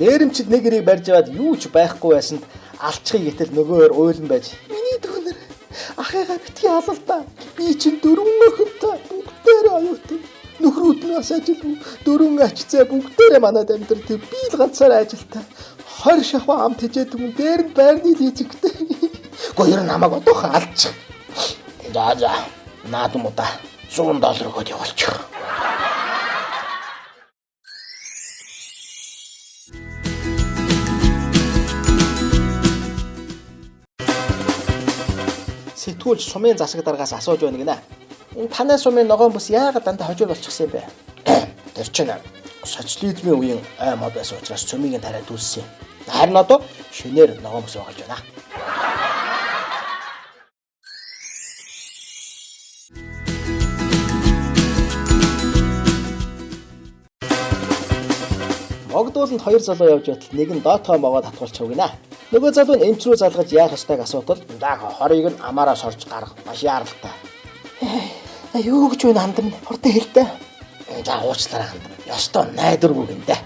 Дээрэмчид нэг ирийг барьж аваад юу ч байхгүй байсанд алчхыг гэтэл нөгөөр уйлан байж миний дүүнэр ахыгаа битгий алал да. Би чинь 4 охинтой бүгдээрээ аюутай. Нөхрүүд нь бас ажилгүй 4 ачцаа бүгдээрээ манад амьдрэх. Би л ганцаар ажилтай. 20 шахуу ам тэжээд түн дээр нь байрны дийцэгтэй. Гэхдээ ер нь намайг одоохон алчих. За наадмуудаа $100 өгөөд явуулчих. Сэтгүүлч сумын засаг даргаас асууж байна гинэ. Энэ танай сумын ногоон бүс яагаад дандаа хожууд болчихсон юм бэ? Тэр чинь социализмын үеийн ой мод байсан учраас цөмийг тариад үүссэн. Харин одоо шинээр ногоон бүс болж байна. Могдууланд 2 залуу явж байтал нэг нь доотгой могоо татгуулчих гинэ. Нөгөө залуу нь эмч рүү залгаж яах ёстойг асуудал хорийг нь амаараа сорж гарах маш яаралтай. Юу гэж вэ хандам хурдан хэлтэй. За уучлаарай хандам. Ёстой найдваргүй гэнэ.